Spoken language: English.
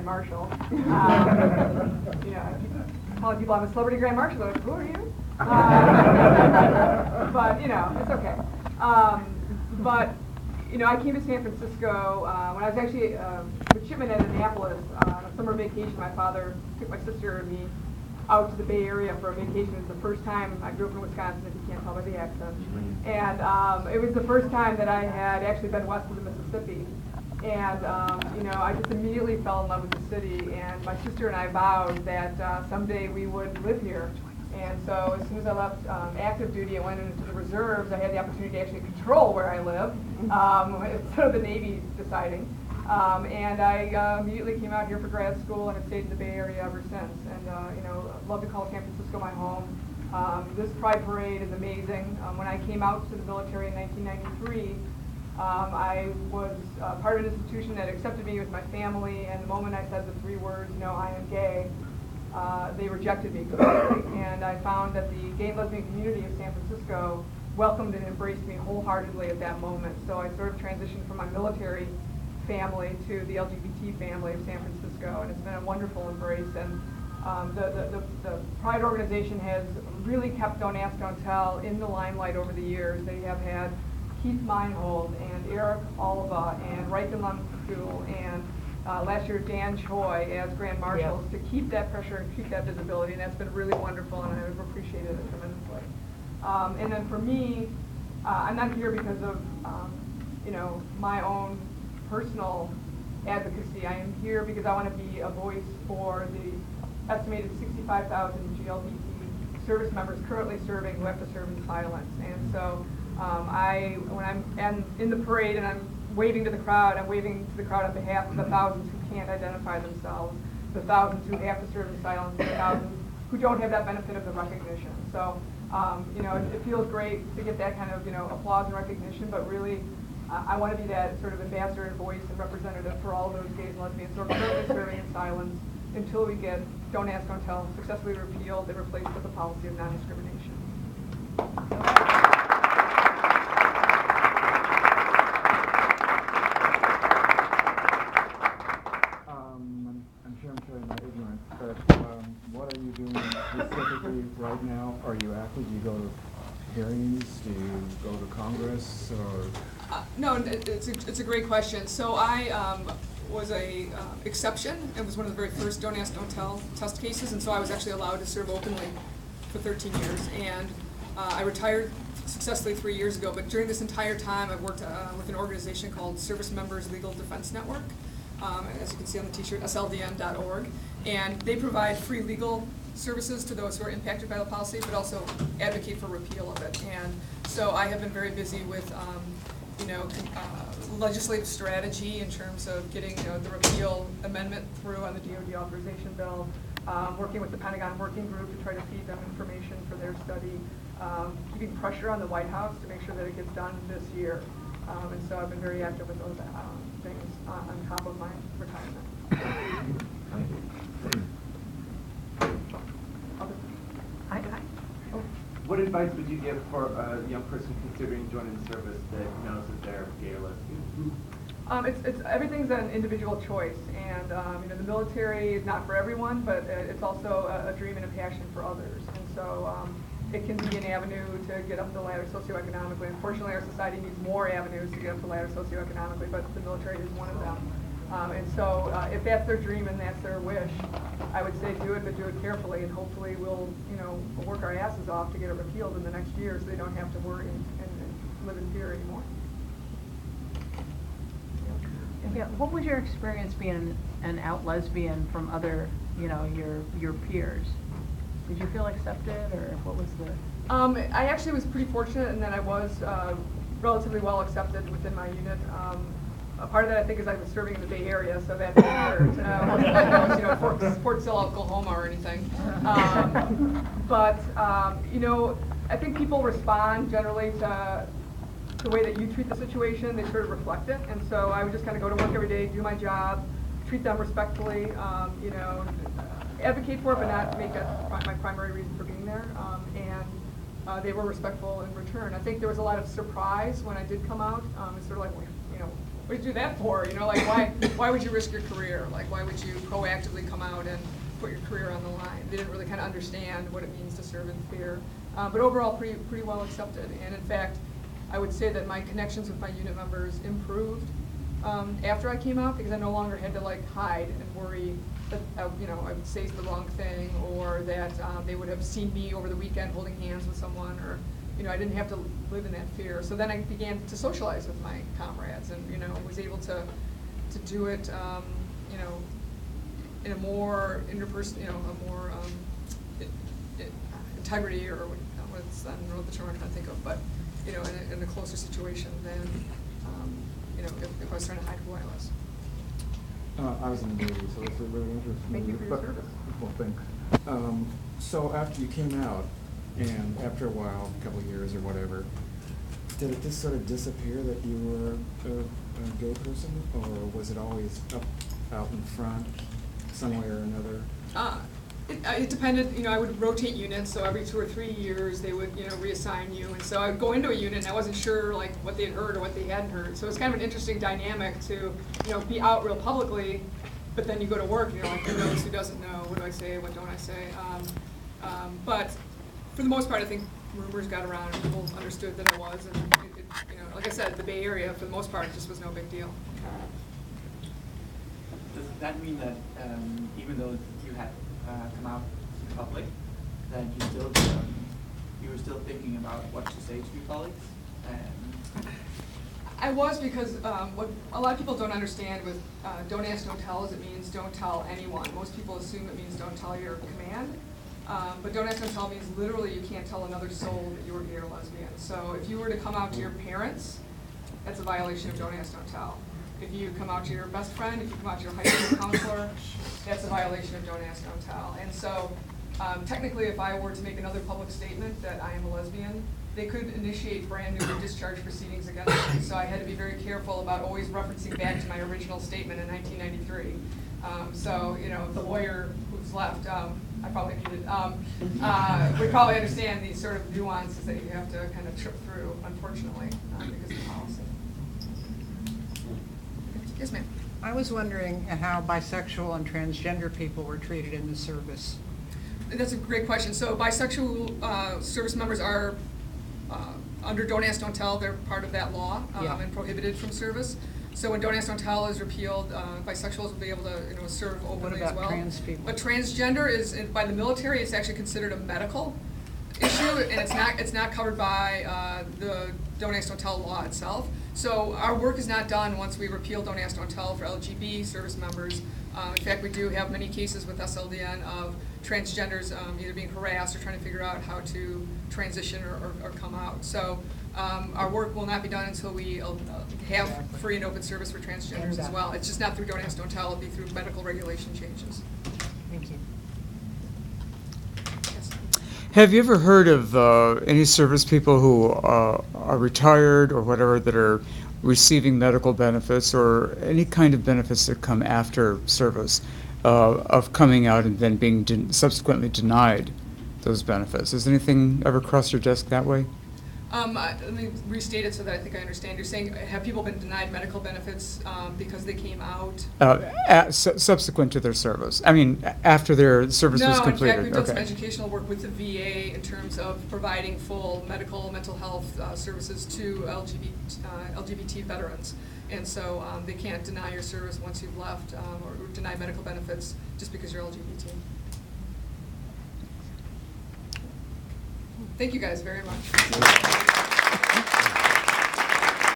Marshal. You know, telling people I'm a celebrity Grand Marshal, they're like, who are you? But, you know, it's okay. But, you know, I came to San Francisco when I was actually with Shipman at Annapolis on a summer vacation. My father took my sister and me out to the Bay Area for a vacation. It was the first time. I grew up in Wisconsin, if you can't tell by the accent. And it was the first time that I had actually been west of the Mississippi. And, you know, I just immediately fell in love with the city. And my sister and I vowed that someday we would live here. And so as soon as I left active duty and went into the reserves, I had the opportunity to actually control where I live, instead of the Navy deciding. And I immediately came out here for grad school and have stayed in the Bay Area ever since. And, you know, love to call San Francisco my home. This Pride Parade is amazing. When I came out to the military in 1993, I was part of an institution that accepted me with my family, and the moment I said the 3 words, you know, I am gay, they rejected me completely. And I found that the gay and lesbian community of San Francisco welcomed and embraced me wholeheartedly at that moment. So I sort of transitioned from my military family to the LGBT family of San Francisco, and it's been a wonderful embrace. And the Pride organization has really kept Don't Ask, Don't Tell in the limelight over the years. They have had Keith Meinhold and Eric Oliva and Reichen Lemkuhl and last year Dan Choi as Grand Marshals to keep that pressure and keep that visibility, and that's been really wonderful, and I've appreciated it tremendously. And then for me, I'm not here because of you know, my own personal advocacy. I am here because I want to be a voice for the estimated 65,000 GLBT service members currently serving who have to serve in silence. And so when I'm in the parade and I'm waving to the crowd, I'm waving to the crowd on behalf of the thousands who can't identify themselves, the thousands who have to serve in silence, the thousands who don't have that benefit of the recognition. So, you know, it feels great to get that kind of, you know, applause and recognition, but really, I want to be that sort of ambassador and voice and representative for all those gays and lesbians who are currently serving in silence until we get Don't Ask, Don't Tell successfully repealed and replaced with a policy of non-discrimination. I'm sure I'm showing my ignorance, but what are you doing specifically right now? Are you active? Do you go to hearings? Do you go to Congress? Or no, it's a great question. So I was a exception. It was one of the very first Don't Ask, Don't Tell test cases, and so I was actually allowed to serve openly for 13 years. And I retired successfully 3 years ago, but during this entire time I've worked with an organization called Service Members Legal Defense Network, as you can see on the t-shirt, sldn.org, and they provide free legal services to those who are impacted by the policy, but also advocate for repeal of it. And so I have been very busy with you know, legislative strategy in terms of getting, you know, the repeal amendment through on the DoD authorization bill, working with the Pentagon Working Group to try to feed them information for their study, keeping pressure on the White House to make sure that it gets done this year. And so I've been very active with those things on top of my retirement. What advice would you give for a young person considering joining the service that knows that they're gay or lesbian? Everything's an individual choice, and you know, the military is not for everyone, but it's also a dream and a passion for others. And so it can be an avenue to get up the ladder socioeconomically. Unfortunately, our society needs more avenues to get up the ladder socioeconomically, but the military is one of them. And so if that's their dream and that's their wish, I would say do it, but do it carefully, and hopefully we'll, you know, work our asses off to get it repealed in the next year so they don't have to worry and live in fear anymore. Yeah, what was your experience being an out lesbian from other, you know, your peers? Did you feel accepted, or what was the? I actually was pretty fortunate in that I was relatively well accepted within my unit. A part of that, I think, is I was serving in the Bay Area, so that didn't hurt. It wasn't like I was, you know, Fort Sill, Oklahoma, or anything. But you know, I think people respond generally to the way that you treat the situation. They sort of reflect it, and so I would just kind of go to work every day, do my job, treat them respectfully, you know, advocate for it, but not make that my primary reason for being there. And they were respectful in return. I think there was a lot of surprise when I did come out. It's sort of like, you know, what did you do that for? You know, like why would you risk your career? Like why would you proactively come out and put your career on the line? They didn't really kind of understand what it means to serve in fear. But overall, pretty well accepted. And in fact, I would say that my connections with my unit members improved after I came out, because I no longer had to like hide and worry that I would say the wrong thing, or that they would have seen me over the weekend holding hands with someone, or I didn't have to live in that fear. So then I began to socialize with my comrades, and was able to do it in a more interpersonal, a more integrity, or what's I don't know the term I'm trying to think of, but in a closer situation than if I was trying to hide who I was. I was in the Navy, so it's really interesting. Thank you for your service. Well, thanks. So after you came out, and after a while, a couple of years or whatever, did it just sort of disappear that you were a gay person, or was it always out in front, some way or another? It depended. I would rotate units, so every 2 or 3 years they would reassign you, and so I would go into a unit and I wasn't sure like what they had heard or what they hadn't heard. So it's kind of an interesting dynamic to be out real publicly, but then you go to work, like who knows, who doesn't know, what do I say, what don't I say? But for the most part, I think rumors got around and people understood that I was, and like I said, the Bay Area for the most part it just was no big deal. Does that mean that even though you had come out in public, that you were still thinking about what to say to your colleagues? I was, because what a lot of people don't understand with don't ask, don't tell is it means don't tell anyone. Most people assume it means don't tell your command. But don't ask, don't tell means literally you can't tell another soul that you were gay or lesbian. So if you were to come out to your parents, that's a violation of don't ask, don't tell. If you come out to your best friend, if you come out to your high school counselor, that's a violation of don't ask, don't tell. And so technically, if I were to make another public statement that I am a lesbian, they could initiate brand new discharge proceedings against me. So I had to be very careful about always referencing back to my original statement in 1993. So the lawyer who's left, I probably needed, would probably understand these sort of nuances that you have to kind of trip through, unfortunately, because of policy. Yes, ma'am. I was wondering how bisexual and transgender people were treated in the service. That's a great question. So bisexual service members are under Don't Ask, Don't Tell. They're part of that law and prohibited from service. So when Don't Ask, Don't Tell is repealed, bisexuals will be able to serve openly as well. What about trans people? But transgender is, by the military, it's actually considered a medical issue, and it's not covered by the Don't Ask, Don't Tell law itself. So our work is not done once we repeal Don't Ask, Don't Tell for LGBT service members. In fact, we do have many cases with SLDN of transgenders either being harassed or trying to figure out how to transition or come out. So our work will not be done until we have free and open service for transgenders as well. It's just not through Don't Ask, Don't Tell. It'll be through medical regulation changes. Thank you. Yes. Have you ever heard of any service people who are retired or whatever that are receiving medical benefits or any kind of benefits that come after service of coming out and then being subsequently denied those benefits? Has anything ever crossed your desk that way? Let me restate it so that I think I understand. You're saying, have people been denied medical benefits because they came out? Subsequent to their service. I mean, after their service was completed. No, in fact, we've done some educational work with the VA in terms of providing full medical, mental health services to LGBT veterans. And so they can't deny your service once you've left or deny medical benefits just because you're LGBT. Thank you guys very much.